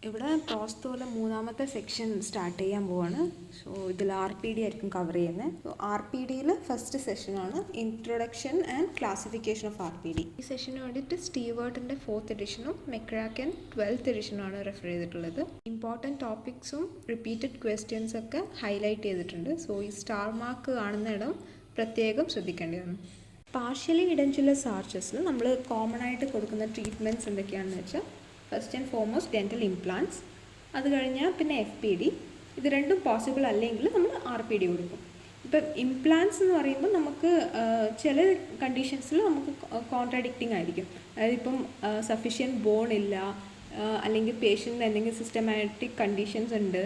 ഇവിടെ പ്രോസ്തോലെ മൂന്നാമത്തെ section start ചെയ്യാൻ പോവാണ്. സോ ഇതിൽ RPD ആയിരിക്കും കവർ ചെയ്യുന്നത്. സോ RPDയിൽ ഫസ്റ്റ് സെഷനാണ് introduction and classification of RPD. ഈ സെഷന് വേണ്ടിയിട്ട് സ്റ്റീവേർട്ടിൻ്റെ 4th എഡിഷനും മെക്രാക്കൻ 12th എഡിഷനുമാണ് റെഫർ ചെയ്തിട്ടുള്ളത്. ഇമ്പോർട്ടൻറ്റ് ടോപ്പിക്സും റിപ്പീറ്റഡ് ക്വസ്റ്റ്യൻസ് ഒക്കെ ഹൈലൈറ്റ് ചെയ്തിട്ടുണ്ട്. സോ ഈ സ്റ്റാർ മാർക്ക് കാണുന്ന ഇടം പ്രത്യേകം ശ്രദ്ധിക്കേണ്ടതാണ്. പാർഷ്യലി ഇഡൻറ്റുലസ് ആർച്ചസിൽ നമ്മൾ കോമൺ ആയിട്ട് കൊടുക്കുന്ന ട്രീറ്റ്മെൻറ്റ്സ് എന്തൊക്കെയാണെന്ന് വെച്ചാൽ, first and foremost dental implants, അത് കഴിഞ്ഞാൽ പിന്നെ FPD. ഇത് രണ്ടും പോസിബിൾ അല്ലെങ്കിൽ നമ്മൾ RPD കൊടുക്കും. ഇപ്പം ഇംപ്ലാന്റ്സ് എന്ന് പറയുമ്പോൾ നമുക്ക് ചില കണ്ടീഷൻസിൽ നമുക്ക് കോൺട്രാഡിക്റ്റിംഗ് ആയിരിക്കും. അതായത് ഇപ്പം സഫിഷ്യൻറ്റ് ബോൺ ഇല്ല, അല്ലെങ്കിൽ പേഷ്യൻറ്റിന് എന്തെങ്കിലും സിസ്റ്റമാറ്റിക് കണ്ടീഷൻസ് ഉണ്ട്,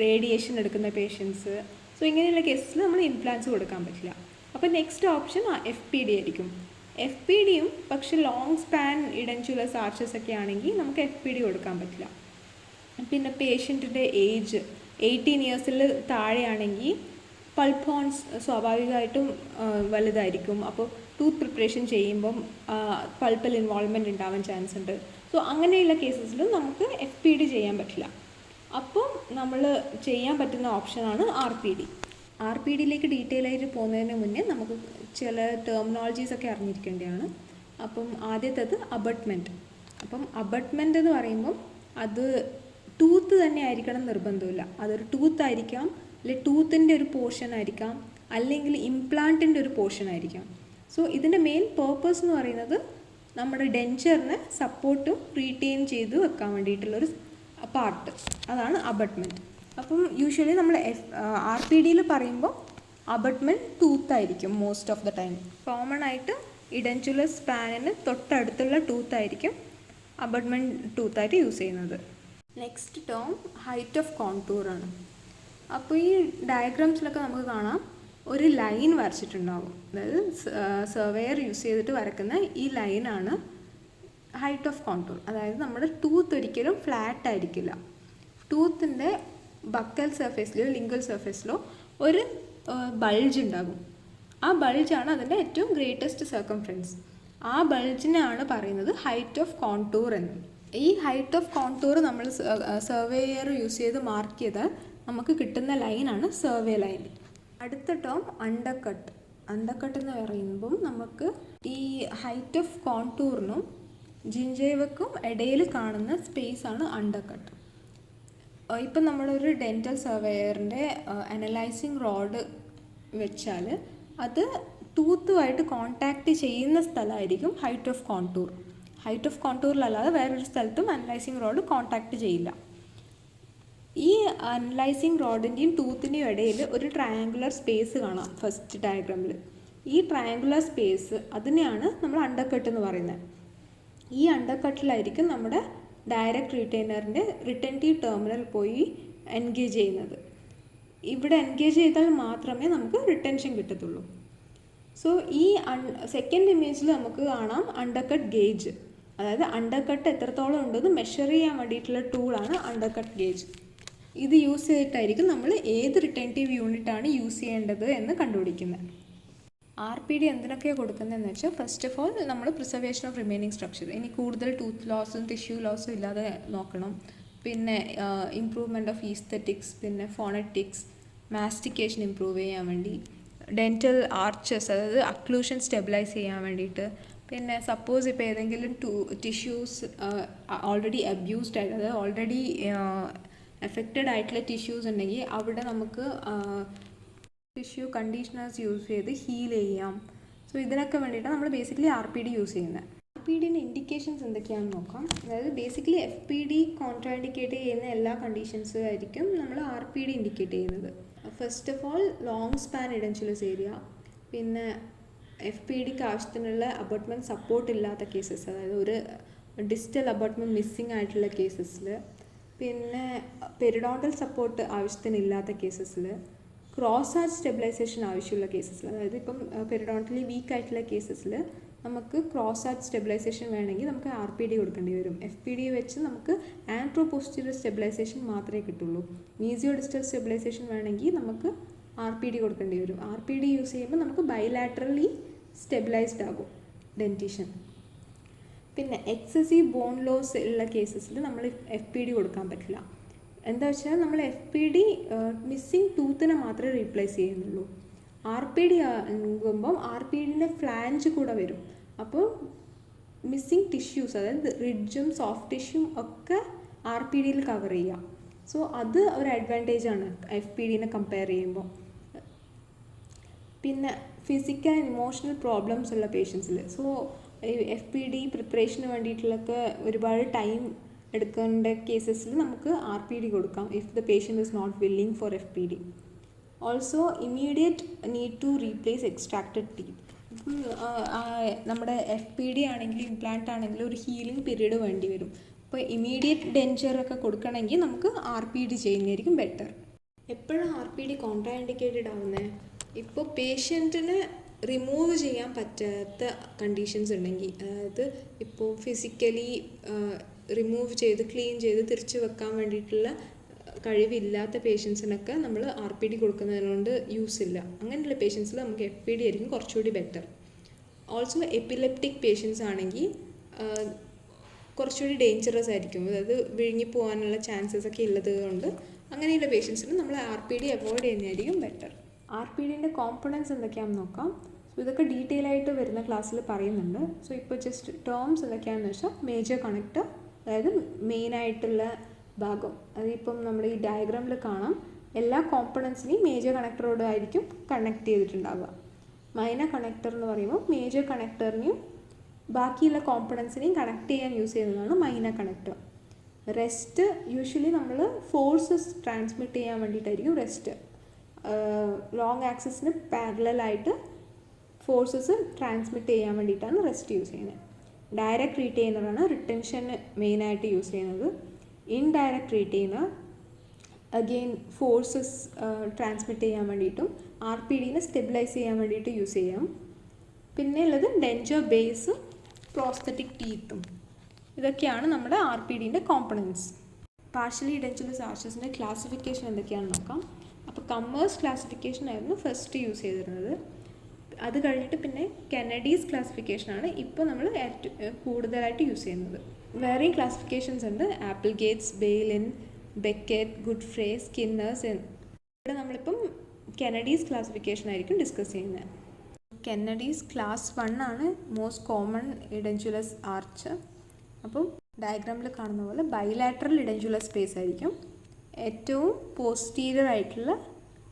റേഡിയേഷൻ എടുക്കുന്ന പേഷ്യൻസ്. സോ ഇങ്ങനെയുള്ള കേസിൽ നമ്മൾ ഇംപ്ലാന്റ്സ് കൊടുക്കാൻ പറ്റില്ല. അപ്പോൾ നെക്സ്റ്റ് ഓപ്ഷൻ FPD ആയിരിക്കും. FPDയും പക്ഷെ ലോങ് സ്പാൻ ഇഡൻറ്റുലസ് ആർച്ചസ് ഒക്കെ ആണെങ്കിൽ നമുക്ക് FPD കൊടുക്കാൻ പറ്റില്ല. പിന്നെ പേഷ്യൻറ്റിൻ്റെ ഏജ് 18 ഇയേഴ്സിൽ താഴെയാണെങ്കിൽ പൾപ്പ് ഹോൺസ് സ്വാഭാവികമായിട്ടും വലുതായിരിക്കും. അപ്പോൾ ടൂത്ത് പ്രിപ്പറേഷൻ ചെയ്യുമ്പം പൾപ്പിൽ ഇൻവോൾവ്മെൻറ്റ് ഉണ്ടാവാൻ ചാൻസ് ഉണ്ട്. സോ അങ്ങനെയുള്ള കേസസിലും നമുക്ക് FPD ചെയ്യാൻ പറ്റില്ല. അപ്പം നമ്മൾ ചെയ്യാൻ പറ്റുന്ന ഓപ്ഷനാണ് RPD. RPDയിലേക്ക് ഡീറ്റെയിൽ ആയിട്ട് പോകുന്നതിന് മുന്നേ നമുക്ക് ചില ടെർമിനോളജീസ് ഒക്കെ അറിഞ്ഞിരിക്കേണ്ടതാണ്. അപ്പം ആദ്യത്തേത് അബട്ട്മെൻറ്റ്. അപ്പം അബട്ട്മെൻറ്റ് എന്ന് പറയുമ്പം അത് ടൂത്ത് തന്നെ ആയിരിക്കണം നിർബന്ധമില്ല. അതൊരു ടൂത്ത് ആയിരിക്കാം, അല്ലെങ്കിൽ ടൂത്തിൻ്റെ ഒരു പോർഷൻ ആയിരിക്കാം, അല്ലെങ്കിൽ ഇംപ്ലാന്റിൻ്റെ ഒരു പോർഷൻ ആയിരിക്കാം. സോ ഇതിൻ്റെ മെയിൻ പേർപ്പസ് എന്ന് പറയുന്നത് നമ്മുടെ ഡെൻച്ചറിനെ സപ്പോർട്ടും റീറ്റെയിൻ ചെയ്ത് വെക്കാൻ വേണ്ടിയിട്ടുള്ളൊരു പാർട്ട്, അതാണ് അബട്ട്മെൻറ്റ്. അപ്പം യൂഷ്വലി നമ്മൾ RPDയിൽ പറയുമ്പോൾ അബട്ട്മെൻറ്റ് ടൂത്തായിരിക്കും most of the time. Common ആയിട്ട് ഇഡൻറ്റുലസ് സ്പാനിന് തൊട്ടടുത്തുള്ള ടൂത്തായിരിക്കും അബട്ട്മെൻറ്റ് ടൂത്തായിട്ട് യൂസ് ചെയ്യുന്നത്. നെക്സ്റ്റ് ടേം ഹൈറ്റ് ഓഫ് കോണ്ടൂറാണ്. അപ്പോൾ ഈ ഡയഗ്രാംസിലൊക്കെ നമുക്ക് കാണാം ഒരു ലൈൻ വരച്ചിട്ടുണ്ടാകും. അതായത് സർവേയർ യൂസ് ചെയ്തിട്ട് വരക്കുന്ന ഈ ലൈനാണ് ഹൈറ്റ് ഓഫ് കോണ്ടൂർ. അതായത് നമ്മുടെ ടൂത്ത് ഒരിക്കലും ഫ്ലാറ്റ് ആയിരിക്കില്ല. ടൂത്തിൻ്റെ ബക്കൽ സർഫേസിലോ ലിംഗ്വൽ സർഫേസിലോ ഒരു ബൾജ് ഉണ്ടാകും. ആ ബൾജാണ് അതിൻ്റെ ഏറ്റവും ഗ്രേറ്റസ്റ്റ് സർക്കംഫറൻസ്. ആ ബൾജിനാണ് പറയുന്നത് ഹൈറ്റ് ഓഫ് കോണ്ടൂർ എന്ന്. ഈ ഹൈറ്റ് ഓഫ് കോണ്ടൂർ നമ്മൾ സർവേയർ യൂസ് ചെയ്ത് മാർക്ക് ചെയ്താൽ നമുക്ക് കിട്ടുന്ന ലൈനാണ് സർവേ ലൈൻ. അടുത്ത ടേം അണ്ടർകട്ട്. അണ്ടർകട്ട് എന്ന് പറയുമ്പം നമുക്ക് ഈ ഹൈറ്റ് ഓഫ് കോണ്ടൂറിനും ജിഞ്ചേവക്കും ഇടയിൽ കാണുന്ന സ്പേസാണ് അണ്ടർകട്ട്. ഇപ്പം നമ്മളൊരു ഡെൻറ്റൽ സർവേയറിൻ്റെ അനലൈസിങ് റോഡ് വെച്ചാൽ അത് ടൂത്തുമായിട്ട് കോൺടാക്റ്റ് ചെയ്യുന്ന സ്ഥലമായിരിക്കും height of contour. Height of കോണ്ടൂറിലല്ലാതെ വേറൊരു സ്ഥലത്തും അനലൈസിങ് റോഡ് കോൺടാക്റ്റ് ചെയ്യില്ല. ഈ അനലൈസിങ് റോഡിൻ്റെയും ടൂത്തിൻ്റെയും ഇടയിൽ ഒരു ട്രയാങ്കുലർ സ്പേസ് കാണാം ഫസ്റ്റ് ഡയഗ്രാമിൽ. ഈ ട്രയാങ്കുലർ സ്പേസ് അതിനെയാണ് നമ്മൾ അണ്ടർകട്ട് എന്ന് പറയുന്നത്. ഈ അണ്ടർകട്ടിലായിരിക്കും നമ്മുടെ ഡയറക്റ്റ് റിട്ടൈനറിൻ്റെ റിട്ടൻറ്റീവ് ടെർമിനൽ പോയി എൻഗേജ് ചെയ്യുന്നത്. ഇവിടെ എൻഗേജ് ചെയ്താൽ മാത്രമേ നമുക്ക് റിട്ടൻഷൻ കിട്ടത്തുള്ളൂ. സോ ഈ സെക്കൻഡ് ഇമേജിൽ നമുക്ക് കാണാം അണ്ടർകട്ട് ഗേജ്. അതായത് അണ്ടർകട്ട് എത്രത്തോളം ഉണ്ടെന്ന് മെഷർ ചെയ്യാൻ വേണ്ടിയിട്ടുള്ള ടൂളാണ് അണ്ടർകട്ട് ഗേജ്. ഇത് യൂസ് ചെയ്തിട്ടായിരിക്കും നമ്മൾ ഏത് റിട്ടൻറ്റീവ് യൂണിറ്റാണ് യൂസ് ചെയ്യേണ്ടത് എന്ന് കണ്ടുപിടിക്കുന്നത്. RPD എന്തിനൊക്കെയാണ് കൊടുക്കുന്നതെന്ന് വെച്ചാൽ, ഫസ്റ്റ് ഓഫ് ഓൾ നമ്മൾ പ്രിസർവേഷൻ ഓഫ് റിമൈനിങ് സ്ട്രക്ചർ. ഇനി കൂടുതൽ ടൂത്ത് ലോസും ടിഷ്യൂ ലോസും ഇല്ലാതെ നോക്കണം. പിന്നെ ഇംപ്രൂവ്മെൻറ്റ് ഓഫ് ഈസ്തെറ്റിക്സ്, പിന്നെ ഫോണറ്റിക്സ്, മാസ്റ്റിക്കേഷൻ ഇമ്പ്രൂവ് ചെയ്യാൻ വേണ്ടി, ഡെൻറ്റൽ ആർച്ചസ് അതായത് അക്ലൂഷൻ സ്റ്റെബിലൈസ് ചെയ്യാൻ വേണ്ടിയിട്ട്, പിന്നെ സപ്പോസ് ഇപ്പോൾ ഏതെങ്കിലും ടിഷ്യൂസ് ഓൾറെഡി അബ്യൂസ്ഡ് ആയിട്ട്, അതായത് ഓൾറെഡി എഫക്റ്റഡ് ആയിട്ടുള്ള ടിഷ്യൂസ് ഉണ്ടെങ്കിൽ അവിടെ നമുക്ക് ടിഷ്യൂ കണ്ടീഷണേഴ്സ് യൂസ് ചെയ്ത് ഹീൽ ചെയ്യാം. സോ ഇതിനൊക്കെ വേണ്ടിയിട്ടാണ് നമ്മൾ ബേസിക്കലി RPD യൂസ് ചെയ്യുന്നത്. RPDൻ്റെ ഇൻഡിക്കേഷൻസ് എന്തൊക്കെയാണെന്ന് നോക്കാം. അതായത് ബേസിക്കലി FPD കോൺട്രാൻഡിക്കേറ്റ് ചെയ്യുന്ന എല്ലാ കണ്ടീഷൻസും ആയിരിക്കും നമ്മൾ RPD ഇൻഡിക്കേറ്റ് ചെയ്യുന്നത്. First of all long span edentulous area, പിന്നെ FPDക്ക് ആവശ്യത്തിനുള്ള അബട്ട്മെൻറ്റ് സപ്പോർട്ട് ഇല്ലാത്ത കേസസ്, അതായത് ഒരു ഡിസ്റ്റൽ അബട്ട്മെൻറ്റ് മിസ്സിങ് ആയിട്ടുള്ള കേസസിൽ, പിന്നെ പെരിഡോണ്ടൽ സപ്പോർട്ട് ആവശ്യത്തിനില്ലാത്ത കേസസിൽ, ക്രോസ് ആർച്ച് സ്റ്റെബിലൈസേഷൻ ആവശ്യമുള്ള കേസസിൽ, അതായത് ഇപ്പം പെരിഡോണ്ടലി വീക്ക് ആയിട്ടുള്ള കേസസിൽ നമുക്ക് ക്രോസ് ആർച്ച് സ്റ്റെബിലൈസേഷൻ വേണമെങ്കിൽ നമുക്ക് RPD കൊടുക്കേണ്ടി വരും. FPD വെച്ച് നമുക്ക് ആൻട്രോ പോസ്റ്റീരിയർ സ്റ്റെബിലൈസേഷൻ മാത്രമേ കിട്ടുള്ളൂ. മീസിയോ ഡിസ്റ്റൽ സ്റ്റെബിലൈസേഷൻ വേണമെങ്കിൽ നമുക്ക് RPD കൊടുക്കേണ്ടി വരും. RPD യൂസ് ചെയ്യുമ്പോൾ നമുക്ക് ബൈലാറ്ററലി സ്റ്റെബിലൈസ്ഡ് ആകും ഡെൻറ്റിഷൻ. പിന്നെ എക്സസീവ് ബോൺ ലോസ് ഉള്ള കേസസിൽ നമ്മൾ FPD കൊടുക്കാൻ പറ്റില്ല. എന്താ വെച്ചാൽ നമ്മൾ FPD മിസ്സിങ് ടൂത്തിനെ മാത്രമേ റീപ്ലേസ് ചെയ്യുന്നുള്ളൂ. RPD ആകുമ്പം RPDൻ്റെ ഫ്ലാഞ്ച് കൂടെ വരും. അപ്പോൾ മിസ്സിങ് ടിഷ്യൂസ്, അതായത് റിഡ്ജും സോഫ്റ്റ് ടിഷ്യൂം ഒക്കെ RPDയിൽ കവർ ചെയ്യാം. സോ അത് ഒരു അഡ്വാൻറ്റേജാണ് FPDനെ കമ്പയർ ചെയ്യുമ്പോൾ. പിന്നെ ഫിസിക്കൽ ആൻഡ് ഇമോഷണൽ പ്രോബ്ലംസ് ഉള്ള പേഷ്യൻസിൽ, സോ FPD പ്രിപ്പറേഷന് വേണ്ടിയിട്ടുള്ളൊക്കെ ഒരുപാട് ടൈം എടുക്കേണ്ട കേസസിൽ നമുക്ക് RPD കൊടുക്കാം if the patient is not willing for FPD. Also immediate need to replace extracted teeth. ഇപ്പം നമ്മുടെ FPD ആണെങ്കിലും ഇംപ്ലാന്റ് ആണെങ്കിലും ഒരു ഹീലിംഗ് പീരീഡ് വേണ്ടി വരും. അപ്പോൾ ഇമ്മീഡിയറ്റ് ഡെഞ്ചറൊക്കെ കൊടുക്കണമെങ്കിൽ നമുക്ക് RPD ചെയ്യുന്നതായിരിക്കും ബെറ്റർ. എപ്പോഴും RPD കോൺട്രാ ഇൻഡിക്കേറ്റഡ് ആവുന്നത് ഇപ്പോൾ പേഷ്യൻറ്റിന് റിമൂവ് ചെയ്യാൻ പറ്റാത്ത കണ്ടീഷൻസ് ഉണ്ടെങ്കിൽ, അതായത് ഇപ്പോൾ ഫിസിക്കലി റിമൂവ് ചെയ്ത് ക്ലീൻ ചെയ്ത് തിരിച്ച് വെക്കാൻ വേണ്ടിയിട്ടുള്ള കഴിവില്ലാത്ത പേഷ്യൻസിനൊക്കെ നമ്മൾ RPD കൊടുക്കുന്നതിനോണ്ട് യൂസ് ഇല്ല. അങ്ങനെയുള്ള പേഷ്യൻസിൽ നമുക്ക് FPD ആയിരിക്കും കുറച്ചുകൂടി ബെറ്റർ. ഓൾസോ എപ്പിലെപ്റ്റിക് പേഷ്യൻസ് ആണെങ്കിൽ കുറച്ചുകൂടി ഡേഞ്ചറസ് ആയിരിക്കും, അതായത് വിഴുങ്ങി പോകാനുള്ള ചാൻസസ് ഒക്കെ ഉള്ളത് കൊണ്ട് അങ്ങനെയുള്ള പേഷ്യൻസിന് നമ്മൾ RPD അവോയ്ഡ് ചെയ്യുന്നതായിരിക്കും ബെറ്റർ. RPDൻ്റെ കോമ്പണൻസ് എന്തൊക്കെയാണെന്ന് നോക്കാം. സോ ഇതൊക്കെ ഡീറ്റെയിൽ ആയിട്ട് വരുന്ന ക്ലാസ്സിൽ പറയുന്നുണ്ട്. സോ ഇപ്പോൾ ജസ്റ്റ് ടേംസ് എന്തൊക്കെയാണെന്ന് വെച്ചാൽ മേജർ കണക്ടർ, അതായത് മെയിനായിട്ടുള്ള ഭാഗം, അതിപ്പം നമ്മൾ ഈ ഡയഗ്രാമിൽ കാണാം, എല്ലാ കോമ്പണൻസിനെയും മേജർ കണക്ടറോടായിരിക്കും കണക്ട് ചെയ്തിട്ടുണ്ടാവുക. മൈനർ കണക്ടർ എന്ന് പറയുമ്പോൾ മേജർ കണക്ടറിനെയും ബാക്കിയുള്ള കോമ്പണൻസിനെയും കണക്ട് ചെയ്യാൻ യൂസ് ചെയ്യുന്നതാണ് മൈനർ കണക്ടർ. റെസ്റ്റ് യൂഷ്വലി നമ്മൾ ഫോഴ്സസ് ട്രാൻസ്മിറ്റ് ചെയ്യാൻ വേണ്ടിയിട്ടായിരിക്കും റെസ്റ്റ്. ലോങ് ആക്സിസിന് പാരലലായിട്ട് ഫോഴ്സസ് ട്രാൻസ്മിറ്റ് ചെയ്യാൻ വേണ്ടിയിട്ടാണ് റെസ്റ്റ് യൂസ് ചെയ്യുന്നത്. ഡയറക്റ്റ് റീറ്റെയിനറാണ് റിട്ടൻഷന് മെയിനായിട്ട് യൂസ് ചെയ്യുന്നത്. Indirect retainer again forces transmit ചെയ്യാൻ വേണ്ടിയിട്ടും RPDനെ സ്റ്റെബിലൈസ് ചെയ്യാൻ വേണ്ടിയിട്ട് യൂസ് ചെയ്യാം. പിന്നെ ഉള്ളത് ഡെഞ്ചർ ബേസും പ്രോസ്തറ്റിക് ടീത്തും. ഇതൊക്കെയാണ് നമ്മുടെ RPDൻ്റെ കോമ്പണൻസ്. പാർഷ്യലി ഇഡൻറ്റുലസ് ആർച്ചസിൻ്റെ ക്ലാസിഫിക്കേഷൻ എന്തൊക്കെയാണെന്ന് നോക്കാം. അപ്പോൾ കമ്മേഴ്സ് ക്ലാസിഫിക്കേഷൻ ആയിരുന്നു ഫസ്റ്റ് യൂസ് ചെയ്തിരുന്നത്. അത് കഴിഞ്ഞിട്ട് പിന്നെ കെനഡീസ് ക്ലാസിഫിക്കേഷനാണ് ഇപ്പോൾ നമ്മൾ കൂടുതലായിട്ട് യൂസ് ചെയ്യുന്നത്. വേറെയും ക്ലാസിഫിക്കേഷൻസ് ഉണ്ട്, ആപ്പിൾഗേറ്റ്സ്, ബെയ്ലിൻ, ബെക്കറ്റ്, ഗുഡ്ഫ്രേ, സ്കിന്നേഴ്സ്. ഇവിടെ നമ്മളിപ്പം കെനഡീസ് ക്ലാസിഫിക്കേഷൻ ആയിരിക്കും ഡിസ്കസ് ചെയ്യുന്നത്. കെനഡീസ് ക്ലാസ് 1 ആണ് മോസ്റ്റ് കോമൺ ഇഡൻറ്റുലസ് ആർച്ച്. അപ്പം ഡയഗ്രാമിൽ കാണുന്ന പോലെ ബൈലാറ്ററൽ ഇഡൻറ്റുലസ് സ്പേസ് ആയിരിക്കും. ഏറ്റവും പോസ്റ്റീരിയർ ആയിട്ടുള്ള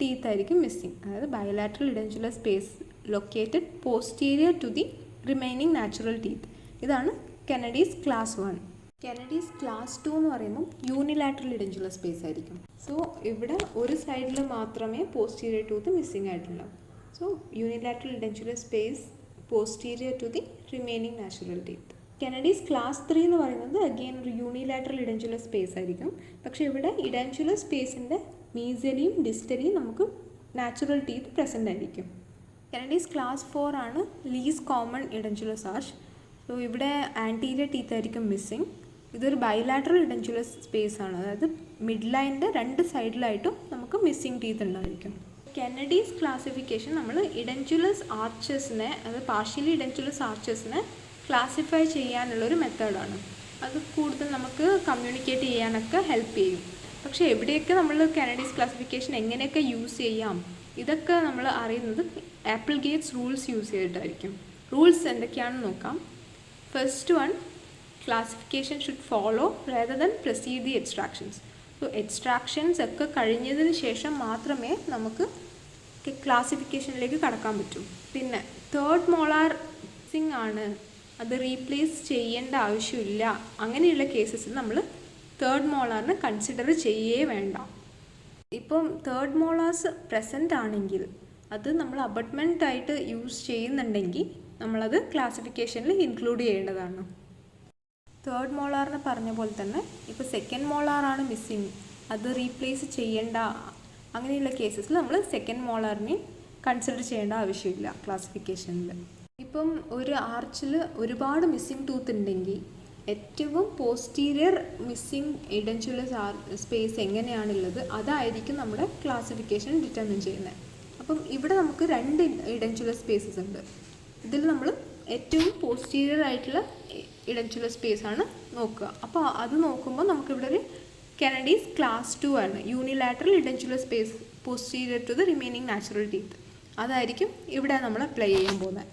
ടീത്ത് ആയിരിക്കും മിസ്സിങ്, അതായത് bilateral edentulous space located posterior to the remaining natural teeth. ഇതാണ് കെനഡീസ് ക്ലാസ് 1. കെനഡീസ് ക്ലാസ് 2 എന്ന് പറയുമ്പോൾ യൂണിലാറ്ററൽ ഇഡൻറ്റുലസ് സ്പേസ് ആയിരിക്കും. സോ ഇവിടെ ഒരു സൈഡിൽ മാത്രമേ പോസ്റ്റീരിയർ ടൂത്ത് മിസ്സിങ് ആയിട്ടുണ്ടാവും. So unilateral edentulous space posterior to the remaining natural teeth. Kennedy's class 3 എന്ന് പറയുന്നത് അഗെയിൻ ഒരു യൂണിലാറ്ററൽ ഇഡൻറ്റുലസ് സ്പേസ് ആയിരിക്കും. പക്ഷേ ഇവിടെ ഇഡൻറ്റുലസ് സ്പേസിൻ്റെ മീസലിയും ഡിസ്റ്റലിയും നമുക്ക് നാച്ചുറൽ ടീത്ത് പ്രസൻ്റ് ആയിരിക്കും. കെനഡീസ് ക്ലാസ് 4 ആണ് ലീസ്റ്റ് കോമൺ ഇഡൻറ്റുലസ് ആർച്ച്. സോ ഇവിടെ ആൻറ്റീരിയർ ടീത്ത് ആയിരിക്കും മിസ്സിങ്. ഇതൊരു ബൈലാറ്ററൽ ഇഡൻറ്റുലസ് സ്പേസ് ആണ്, അതായത് മിഡ് ലൈനിൻ്റെ 2 സൈഡിലായിട്ടും നമുക്ക് മിസ്സിങ് ടീത്ത് ഉണ്ടായിരിക്കും. കെനഡീസ് ക്ലാസിഫിക്കേഷൻ നമ്മൾ ഇഡൻറ്റുലസ് ആർച്ചസിനെ, അതായത് പാർഷ്യലി ഇഡൻറ്റുലസ് ആർച്ചസിനെ ക്ലാസിഫൈ ചെയ്യാനുള്ളൊരു മെത്തേഡാണ്. അത് കൂടുതൽ നമുക്ക് കമ്മ്യൂണിക്കേറ്റ് ചെയ്യാനൊക്കെ ഹെൽപ്പ് ചെയ്യും. പക്ഷേ എവിടെയൊക്കെ നമ്മൾ കെനഡീസ് ക്ലാസിഫിക്കേഷൻ എങ്ങനെയൊക്കെ യൂസ് ചെയ്യാം ഇതൊക്കെ നമ്മൾ അറിയുന്നത് ആപ്പിൾഗേറ്റ്സ് റൂൾസ് യൂസ് ചെയ്തിട്ടായിരിക്കും. റൂൾസ് എന്തൊക്കെയാണെന്ന് നോക്കാം. First one, classification should follow rather than precede the extractions. So extractions ഒക്കെ കഴിഞ്ഞതിന് ശേഷം മാത്രമേ നമുക്ക് ക്ലാസിഫിക്കേഷനിലേക്ക് കടക്കാൻ പറ്റൂ. പിന്നെ തേർഡ് മോളാർ മിസ്സിങ് ആണ്, അത് റീപ്ലേസ് ചെയ്യേണ്ട ആവശ്യമില്ല, അങ്ങനെയുള്ള കേസസിൽ നമ്മൾ തേർഡ് മോളാറിനെ കൺസിഡർ ചെയ്യേ വേണ്ട. ഇപ്പം തേർഡ് മോളാർസ് പ്രസൻ്റ് ആണെങ്കിൽ അത് നമ്മൾ അബട്ട്മെൻ്റ് ആയിട്ട് യൂസ് ചെയ്യുന്നുണ്ടെങ്കിൽ നമ്മളത് ക്ലാസിഫിക്കേഷനിൽ ഇൻക്ലൂഡ് ചെയ്യേണ്ടതാണ്. തേർഡ് മോളാറിന് പറഞ്ഞ പോലെ തന്നെ ഇപ്പോൾ സെക്കൻഡ് മോളാറാണ് മിസ്സിങ്, അത് റീപ്ലേസ് ചെയ്യേണ്ട, അങ്ങനെയുള്ള കേസസിൽ നമ്മൾ സെക്കൻഡ് മോളാറിനെ കൺസിഡർ ചെയ്യേണ്ട ആവശ്യമില്ല ക്ലാസിഫിക്കേഷനിൽ. ഇപ്പം ഒരു ആർച്ചിൽ ഒരുപാട് മിസ്സിങ് ടൂത്ത് ഉണ്ടെങ്കിൽ ഏറ്റവും പോസ്റ്റീരിയർ മിസ്സിങ് ഇഡൻറ്റുലസ് സ്പേസ് എങ്ങനെയാണുള്ളത് അതായിരിക്കും നമ്മുടെ ക്ലാസിഫിക്കേഷൻ ഡിറ്റർമിൻ ചെയ്യുന്നത്. അപ്പം ഇവിടെ നമുക്ക് 2 ഇഡൻറ്റുലസ് സ്പേസസ് ഉണ്ട്. ഇതിൽ നമ്മൾ ഏറ്റവും പോസ്റ്റീരിയർ ആയിട്ടുള്ള ഇഡൻചുലർ സ്പേസ് ആണ് നോക്കുക. അപ്പോൾ അത് നോക്കുമ്പോൾ നമുക്കിവിടെ ഒരു കെനഡീസ് ക്ലാസ് 2 ആണ്, unilateral edentulous space posterior to the remaining natural teeth. അതായിരിക്കും ഇവിടെ നമ്മൾ അപ്ലൈ ചെയ്യാൻ പോകുന്നത്.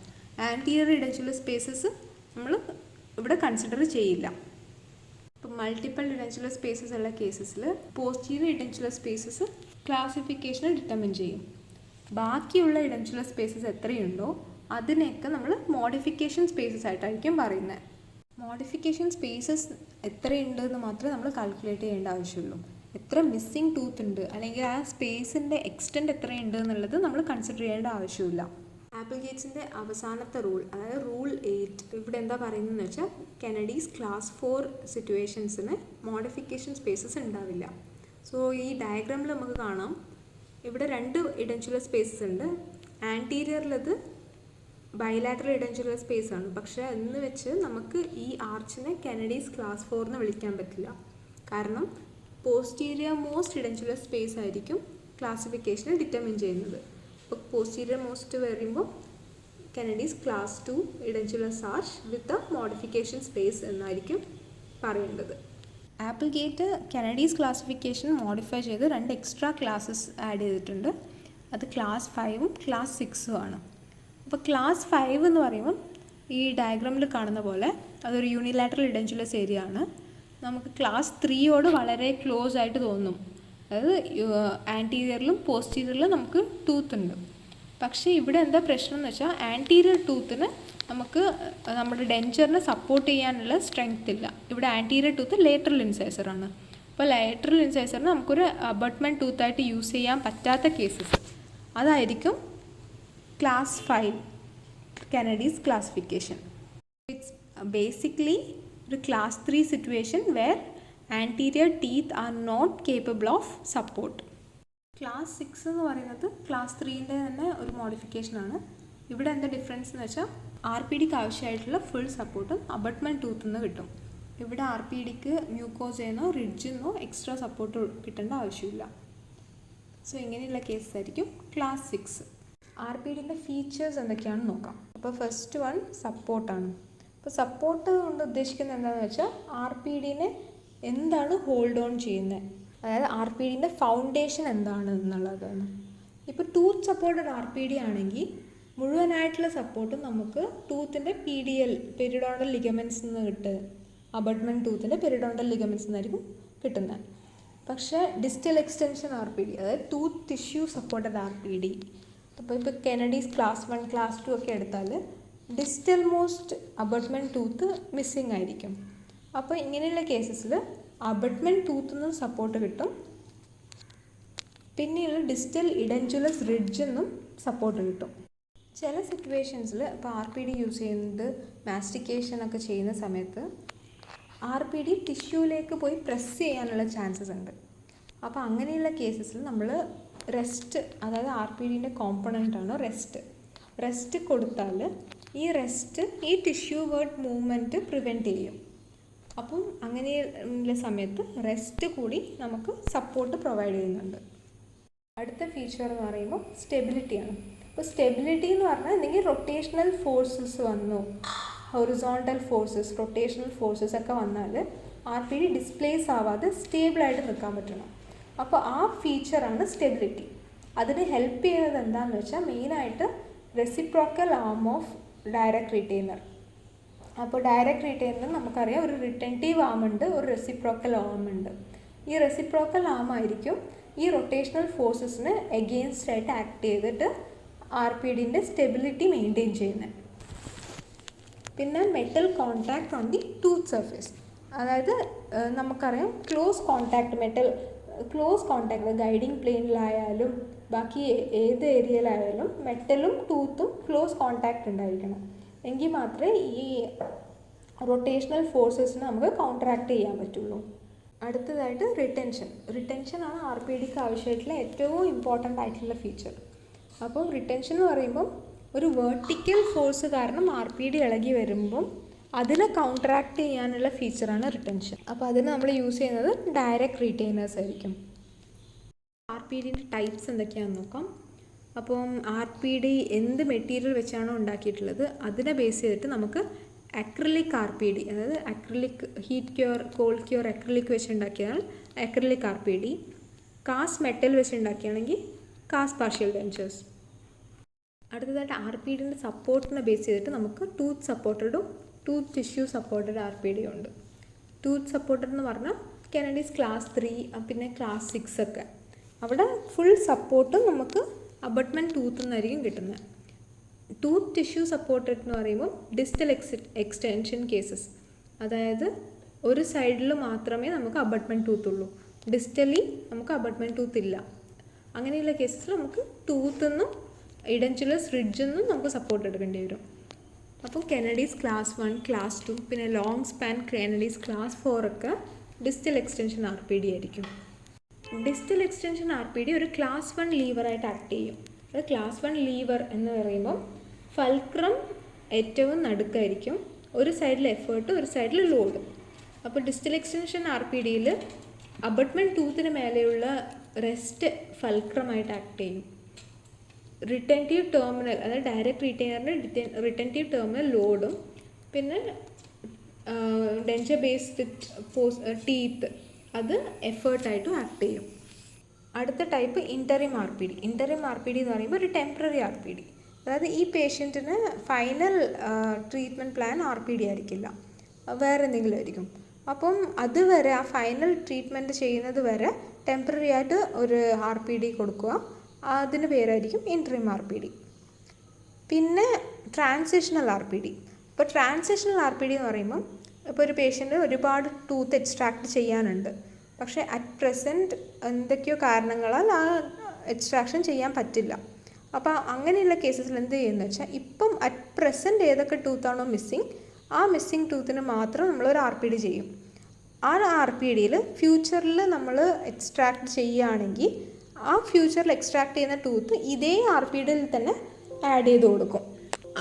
ആൻറ്റീരിയർ ഇഡൻചുലർ സ്പേസസ് നമ്മൾ ഇവിടെ കൺസിഡർ ചെയ്യില്ല. ഇപ്പം മൾട്ടിപ്പിൾ ഇഡൻചുലർ സ്പേസസ് ഉള്ള കേസസിൽ പോസ്റ്റീരിയർ ഇഡൻചുലർ സ്പേസസ് ക്ലാസിഫിക്കേഷനെ ഡിറ്റർമിൻ ചെയ്യും. ബാക്കിയുള്ള ഇഡൻചുലർ സ്പേസസ് എത്രയുണ്ടോ അതിനെയൊക്കെ നമ്മൾ മോഡിഫിക്കേഷൻ സ്പേസസ് ആയിട്ടായിരിക്കും പറയുന്നത്. മോഡിഫിക്കേഷൻ സ്പേസസ് എത്രയുണ്ട് എന്ന് മാത്രമേ നമ്മൾ കാൽക്കുലേറ്റ് ചെയ്യേണ്ട ആവശ്യമുള്ളൂ. എത്ര മിസ്സിങ് ടൂത്ത് ഉണ്ട് അല്ലെങ്കിൽ ആ സ്പേസിൻ്റെ എക്സ്റ്റെൻറ്റ് എത്രയുണ്ട് എന്നുള്ളത് നമ്മൾ കൺസിഡർ ചെയ്യേണ്ട ആവശ്യമില്ല. ആപ്പിൾഗേറ്റ്സിൻ്റെ അവസാനത്തെ റൂൾ, അതായത് റൂൾ 8, ഇവിടെ എന്താ പറയുന്നതെന്ന് വെച്ചാൽ കെനഡീസ് ക്ലാസ് 4 സിറ്റുവേഷൻസിന് മോഡിഫിക്കേഷൻ സ്പേസസ് ഉണ്ടാവില്ല. സോ ഈ ഡയഗ്രാമിൽ നമുക്ക് കാണാം ഇവിടെ 2 ഇഡൻചുലർ സ്പേസസ് ഉണ്ട്. ആൻറ്റീരിയറിലത് ബൈലാറ്ററൽ ഇഡൻചുലർ സ്പേസ് ആണ്. പക്ഷേ എന്ന് വെച്ച് നമുക്ക് ഈ ആർച്ചിനെ കെനഡീസ് ക്ലാസ് 4 എന്ന് വിളിക്കാൻ പറ്റില്ല. കാരണം പോസ്റ്റീരിയർ മോസ്റ്റ് ഇഡൻചുലർ സ്പേസ് ആയിരിക്കും ക്ലാസിഫിക്കേഷനെ ഡിറ്റർമിൻ ചെയ്യുന്നത്. ഇപ്പോൾ പോസ്റ്റീരിയർ മോസ്റ്റ് വരുമ്പോൾ Kennedy's class 2 edentulous arch with a modification space എന്നായിരിക്കും പറയേണ്ടത്. ആപ്പിൾഗേറ്റ് കെനഡീസ് ക്ലാസിഫിക്കേഷൻ മോഡിഫൈ ചെയ്ത് 2 എക്സ്ട്രാ ക്ലാസ്സസ് ആഡ് ചെയ്തിട്ടുണ്ട്. അത് ക്ലാസ് 5ഉം ക്ലാസ് 6ഉം ആണ്. അപ്പോൾ ക്ലാസ് 5 എന്ന് പറയുമ്പോൾ ഈ ഡയഗ്രാമിൽ കാണുന്ന പോലെ അതൊരു യൂണിലാറ്ററൽ ഇഡൻചുലസ് ഏരിയ ആണ്. നമുക്ക് ക്ലാസ് 3യോട് വളരെ ക്ലോസ് ആയിട്ട് തോന്നും. അതായത് ആൻറ്റീരിയറിലും പോസ്റ്റീരിയറിലും നമുക്ക് ടൂത്ത് ഉണ്ട്. പക്ഷേ ഇവിടെ എന്താ പ്രശ്നം എന്ന് വെച്ചാൽ ആൻറ്റീരിയർ ടൂത്തിന് നമുക്ക് നമ്മുടെ ഡെൻച്ചറിനെ സപ്പോർട്ട് ചെയ്യാനുള്ള സ്ട്രെങ്ത് ഇല്ല. ഇവിടെ ആൻറ്റീരിയർ ടൂത്ത് ലേറ്ററൽ ഇൻസൈസറാണ്. അപ്പോൾ ലേറ്ററൽ ഇൻസൈസറിന് നമുക്കൊരു അബട്ട്മെൻറ്റ് ടൂത്തായിട്ട് യൂസ് ചെയ്യാൻ പറ്റാത്ത കേസസ് അതായിരിക്കും class 5 Kennedy's classification. It's basically ഒരു class 3 situation where anterior teeth are not capable of support. Class 6 എന്ന് പറയുന്നത് ക്ലാസ് 3ൻ്റെ തന്നെ ഒരു മോഡിഫിക്കേഷനാണ്. ഇവിടെ എന്താ ഡിഫറൻസ് എന്ന് വെച്ചാൽ RPDക്ക് ആവശ്യമായിട്ടുള്ള ഫുൾ സപ്പോർട്ടും അബട്ട്മെൻറ്റ് ടൂത്തിൽ നിന്ന് കിട്ടും. ഇവിടെ RPDക്ക് മ്യൂക്കോസയെന്നോ റിഡ്ജിന്നോ എക്സ്ട്രാ സപ്പോർട്ട് കിട്ടേണ്ട ആവശ്യമില്ല. സോ ഇങ്ങനെയുള്ള കേസസ് ആയിരിക്കും ക്ലാസ് 6. RPDൻ്റെ ഫീച്ചേഴ്സ് എന്തൊക്കെയാണെന്ന് നോക്കാം. അപ്പോൾ ഫസ്റ്റ് വൺ സപ്പോർട്ടാണ്. അപ്പോൾ സപ്പോർട്ട് കൊണ്ട് ഉദ്ദേശിക്കുന്നത് എന്താണെന്ന് വെച്ചാൽ RPDനെ എന്താണ് ഹോൾഡ് ഓൺ ചെയ്യുന്നത്, അതായത് RPDൻ്റെ ഫൗണ്ടേഷൻ എന്താണ് എന്നുള്ളതാണ്. ഇപ്പോൾ ടൂത്ത് സപ്പോർട്ടഡ് RPD ആണെങ്കിൽ മുഴുവനായിട്ടുള്ള സപ്പോർട്ടും നമുക്ക് ടൂത്തിൻ്റെ PDL പെരിഡോണ്ടൽ ലിഗമെൻറ്റ്സ് നിന്ന് കിട്ടുക, അബട്ട്മെൻറ്റ് ടൂത്തിൻ്റെ പെരിഡോണ്ടൽ ലിഗമെൻറ്റ്സ് നിന്നായിരിക്കും കിട്ടുന്നത്. പക്ഷേ ഡിസ്റ്റൽ എക്സ്റ്റൻഷൻ RPD, അതായത് ടൂത്ത് ടിഷ്യൂ സപ്പോർട്ടഡ് RPD, അപ്പോൾ കെനഡീസ് ക്ലാസ് 1 ക്ലാസ് 2 ഒക്കെ എടുത്താൽ distal most abutment tooth missing ആയിരിക്കും. അപ്പോൾ ഇങ്ങനെയുള്ള കേസസിൽ അബട്ട്മെൻറ്റ് ടൂത്തിൽ നിന്ന് സപ്പോർട്ട് കിട്ടും. പിന്നെയുള്ള ഡിസ്റ്റൽ ഇഡൻചുലസ് റിഡ്ജിന്നും സപ്പോർട്ട് കിട്ടും. ചില സിറ്റുവേഷൻസിൽ ഇപ്പോൾ RPD യൂസ് ചെയ്യുന്നത് മാസ്റ്റിക്കേഷൻ ഒക്കെ ചെയ്യുന്ന സമയത്ത് RPD ടിഷ്യൂലേക്ക് പോയി പ്രസ് ചെയ്യാനുള്ള ചാൻസസ് ഉണ്ട്. അപ്പോൾ അങ്ങനെയുള്ള കേസസിൽ നമ്മൾ റെസ്റ്റ്, അതായത് RPDൻ്റെ കോമ്പണൻ്റാണ് റെസ്റ്റ് കൊടുത്താൽ ഈ റെസ്റ്റ് ഈ ടിഷ്യൂ വേർഡ് മൂവ്മെൻറ്റ് പ്രിവെൻറ്റ് ചെയ്യും. അപ്പം അങ്ങനെയുള്ള സമയത്ത് റെസ്റ്റ് കൂടി നമുക്ക് സപ്പോർട്ട് പ്രൊവൈഡ് ചെയ്യുന്നുണ്ട്. അടുത്ത ഫീച്ചർ എന്ന് പറയുമ്പോൾ സ്റ്റെബിലിറ്റിയാണ്. അപ്പോൾ സ്റ്റെബിലിറ്റി എന്ന് പറഞ്ഞാൽ എന്തെങ്കിലും റൊട്ടേഷണൽ ഫോഴ്സസ് വന്നു, ഹൊറിസോണ്ടൽ ഫോഴ്സസ്, റൊട്ടേഷണൽ ഫോഴ്സസ് ഒക്കെ വന്നാൽ RPD ഡിസ്പ്ലേസ് ആവാതെ സ്റ്റേബിളായിട്ട് നിൽക്കാൻ പറ്റണം. അപ്പോൾ ആ ഫീച്ചറാണ് സ്റ്റെബിലിറ്റി. അതിന് ഹെൽപ്പ് ചെയ്യുന്നത് എന്താണെന്ന് വെച്ചാൽ മെയിനായിട്ട് റെസിപ്രോക്കൽ ആം ഓഫ് ഡയറക്റ്റ് റിറ്റെയ്നർ. അപ്പോൾ ഡയറക്റ്റ് റിറ്റെയ്നർ നമുക്കറിയാം ഒരു റിട്ടൻറ്റീവ് ആം ഉണ്ട്, ഒരു റെസിപ്രോക്കൽ ആം ഉണ്ട്. ഈ റെസിപ്രോക്കൽ ആം ആയിരിക്കും ഈ റൊട്ടേഷണൽ ഫോഴ്സസിന് എഗെയിൻസ്റ്റ് ആയിട്ട് ആക്ട് ചെയ്തിട്ട് RPDൻ്റെ സ്റ്റെബിലിറ്റി മെയിൻറ്റെയിൻ ചെയ്യുന്നത്. പിന്നെ metal contact on the tooth surface, അതായത് നമുക്കറിയാം ക്ലോസ് കോൺടാക്ട് ഗൈഡിങ് പ്ലെയിനിലായാലും ബാക്കി ഏത് ഏരിയയിലായാലും മെറ്റലും ടൂത്തും ക്ലോസ് കോൺടാക്റ്റ് ഉണ്ടായിരിക്കണം. എങ്കിൽ മാത്രമേ ഈ റൊട്ടേഷണൽ ഫോഴ്സസിനെ നമുക്ക് കൗണ്ടറാക്ട് ചെയ്യാൻ പറ്റുള്ളൂ. അടുത്തതായിട്ട് റിട്ടൻഷനാണ് RPDക്ക് ആവശ്യമായിട്ടുള്ള ഏറ്റവും ഇമ്പോർട്ടൻ്റ് ആയിട്ടുള്ള ഫീച്ചർ. അപ്പോൾ റിട്ടൻഷൻ എന്ന് പറയുമ്പം ഒരു വെർട്ടിക്കൽ ഫോഴ്സ് കാരണം RPD ഇളകി വരുമ്പം അതിനെ കൗണ്ടറാക്ട് ചെയ്യാനുള്ള ഫീച്ചറാണ് റിട്ടൻഷൻ. അപ്പോൾ അതിന് നമ്മൾ യൂസ് ചെയ്യുന്നത് ഡയറക്റ്റ് റീറ്റെയിനേഴ്സ് ആയിരിക്കും. RPDൻ്റെ ടൈപ്സ് എന്തൊക്കെയാണെന്ന് നോക്കാം. അപ്പം RPD എന്ത് മെറ്റീരിയൽ വെച്ചാണോ ഉണ്ടാക്കിയിട്ടുള്ളത് അതിനെ ബേസ് ചെയ്തിട്ട് നമുക്ക് അക്രിലിക് RPD, അതായത് acrylic heat cure, cold cure acrylic വെച്ചുണ്ടാക്കിയാൽ അക്രിലിക് RPD. കാസ്റ്റ് മെറ്റൽ വെച്ചുണ്ടാക്കുകയാണെങ്കിൽ കാസ്റ്റ് പാർഷ്യൽ ഡെൻചേഴ്സ്. അടുത്തതായിട്ട് RPDൻ്റെ സപ്പോർട്ടിനെ ബേസ് ചെയ്തിട്ട് നമുക്ക് ടൂത്ത് സപ്പോർട്ടഡും ടൂത്ത് ടിഷ്യൂ സപ്പോർട്ടഡ് RPD ഉണ്ട്. ടൂത്ത് സപ്പോർട്ടഡ് എന്ന് പറഞ്ഞാൽ കെനഡീസ് ക്ലാസ് 3 പിന്നെ ക്ലാസ് 6 ഒക്കെ. അവിടെ ഫുൾ സപ്പോർട്ടും നമുക്ക് അബട്ട്മെൻറ്റ് ടൂത്ത് നിന്നായിരിക്കും കിട്ടുന്നത്. ടൂത്ത് ടിഷ്യൂ സപ്പോർട്ടഡ് എന്ന് പറയുമ്പോൾ ഡിസ്റ്റൽ എക്സ്റ്റൻഷൻ കേസസ്, അതായത് ഒരു സൈഡിൽ മാത്രമേ നമുക്ക് അബട്ട്മെൻറ്റ് ടൂത്ത് ഉള്ളൂ, ഡിസ്റ്റലി നമുക്ക് അബട്ട്മെൻറ്റ് ടൂത്ത് ഇല്ല. അങ്ങനെയുള്ള കേസസിൽ നമുക്ക് ടൂത്തെന്നും ഇഡൻചുലസ് റിഡ്ജെന്നും നമുക്ക് സപ്പോർട്ട് എടുക്കേണ്ടി വരും. അപ്പോൾ കെനഡീസ് ക്ലാസ് 1, ക്ലാസ് 2 പിന്നെ ലോങ് സ്പാൻ കെനഡീസ് ക്ലാസ് 4 ഒക്കെ ഡിസ്റ്റൽ എക്സ്റ്റൻഷൻ RPD ആയിരിക്കും. ഡിസ്റ്റൽ എക്സ്റ്റൻഷൻ RPD ഒരു ക്ലാസ് 1 ലീവറായിട്ട് ആക്ട് ചെയ്യും. അത് ക്ലാസ് 1 ലീവർ എന്ന് പറയുമ്പോൾ ഫൾക്രം ഏറ്റവും നടുക്കായിരിക്കും, ഒരു സൈഡിൽ എഫേർട്ട് ഒരു സൈഡിൽ ലോഡ്. അപ്പോൾ ഡിസ്റ്റൽ എക്സ്റ്റൻഷൻ RPDയിൽ അബട്ട്മെൻറ്റ് ടൂത്തിന് മേലെയുള്ള റെസ്റ്റ് ഫൾക്രമായിട്ട് ആക്ട് ചെയ്യും. റിട്ടൻറ്റീവ് ടെർമിനൽ, അതായത് ഡയറക്റ്റ് റീറ്റെയിനറിൻ്റെ റിട്ടൻറ്റീവ് ടെർമിനൽ ലോഡും പിന്നെ ഡെൻചർ ബേസ് വിത്ത് ടീത്ത് അത് എഫേർട്ടായിട്ടും ആക്ട് ചെയ്യും. അടുത്ത type interim RPD. Interim RPD എന്ന് പറയുമ്പോൾ ഒരു ടെമ്പററി RPD, അതായത് ഈ പേഷ്യൻറ്റിന് ഫൈനൽ ട്രീറ്റ്മെൻറ്റ് പ്ലാൻ RPD ആയിരിക്കില്ല, വേറെ എന്തെങ്കിലും ആയിരിക്കും. അപ്പം അതുവരെ ആ ഫൈനൽ ട്രീറ്റ്മെൻറ്റ് ചെയ്യുന്നത് വരെ ടെമ്പററി ആയിട്ട് ഒരു RPD കൊടുക്കുക, അതിന് പേരായിരിക്കും ഇൻറ്ററിം RPD. പിന്നെ ട്രാൻസിഷണൽ RPD. ഇപ്പോൾ ട്രാൻസിഷണൽ RPD എന്ന് പറയുമ്പം ഇപ്പോൾ ഒരു പേഷ്യൻ്റ് ഒരുപാട് ടൂത്ത് എക്സ്ട്രാക്ട് ചെയ്യാനുണ്ട്, പക്ഷേ അറ്റ് പ്രസൻറ്റ് എന്തൊക്കെയോ കാരണങ്ങളാൽ ആ എക്സ്ട്രാക്ഷൻ ചെയ്യാൻ പറ്റില്ല. അപ്പോൾ അങ്ങനെയുള്ള കേസസിൽ എന്ത് ചെയ്യുമെന്ന് വെച്ചാൽ ഇപ്പം അറ്റ് പ്രസൻറ്റ് ഏതൊക്കെ ടൂത്താണോ മിസ്സിങ്, ആ മിസ്സിങ് ടൂത്തിന് മാത്രം നമ്മളൊരു RPD ചെയ്യും. ആ RPDയിൽ ഫ്യൂച്ചറിൽ നമ്മൾ എക്സ്ട്രാക്ട് ചെയ്യുകയാണെങ്കിൽ ആ ഫ്യൂച്ചറിൽ എക്സ്ട്രാക്ട് ചെയ്യുന്ന ടൂത്ത് ഇതേ RPDയിൽ തന്നെ ആഡ് ചെയ്ത് കൊടുക്കും.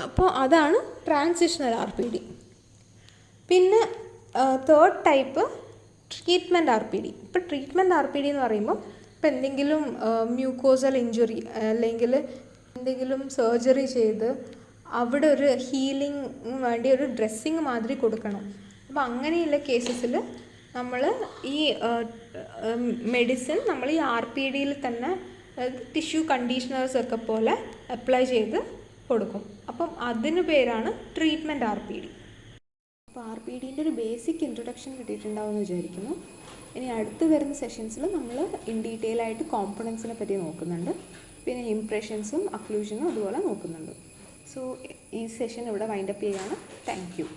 അപ്പോൾ അതാണ് ട്രാൻസിഷണൽ RPD. പിന്നെ തേർഡ് ടൈപ്പ് ട്രീറ്റ്മെൻറ്റ് RPD. ഇപ്പോൾ ട്രീറ്റ്മെൻറ്റ് RPD എന്ന് പറയുമ്പോൾ ഇപ്പോൾ എന്തെങ്കിലും മ്യൂക്കോസൽ ഇഞ്ചുറി അല്ലെങ്കിൽ എന്തെങ്കിലും സർജറി ചെയ്ത് അവിടെ ഒരു ഹീലിംഗ് വേണ്ടി ഒരു ഡ്രസ്സിങ് മാതിരി കൊടുക്കണം. അപ്പോൾ അങ്ങനെയുള്ള കേസസിൽ നമ്മൾ ഈ മെഡിസിൻ നമ്മൾ ഈ RPDയിൽ തന്നെ ടിഷ്യൂ കണ്ടീഷണേഴ്സൊക്കെ പോലെ അപ്ലൈ ചെയ്ത് കൊടുക്കും. അപ്പം അതിന് പേരാണ് ട്രീറ്റ്മെൻറ്റ് RPD. അപ്പോൾ RPDൻ്റെ ഒരു ബേസിക് ഇൻട്രൊഡക്ഷൻ കിട്ടിയിട്ടുണ്ടാവുമെന്ന് വിചാരിക്കുന്നു. ഇനി അടുത്ത് വരുന്ന സെഷൻസിൽ നമ്മൾ ഇൻ ഡീറ്റെയിൽ ആയിട്ട് കോമ്പണൻസിനെ പറ്റി നോക്കുന്നുണ്ട്, പിന്നെ ഇംപ്രഷൻസും അക്ലൂഷനും അതുപോലെ നോക്കുന്നുണ്ട്. സോ ഈ സെഷൻ ഇവിടെ വൈൻഡപ്പ് ചെയ്യുകയാണ്. Thank you.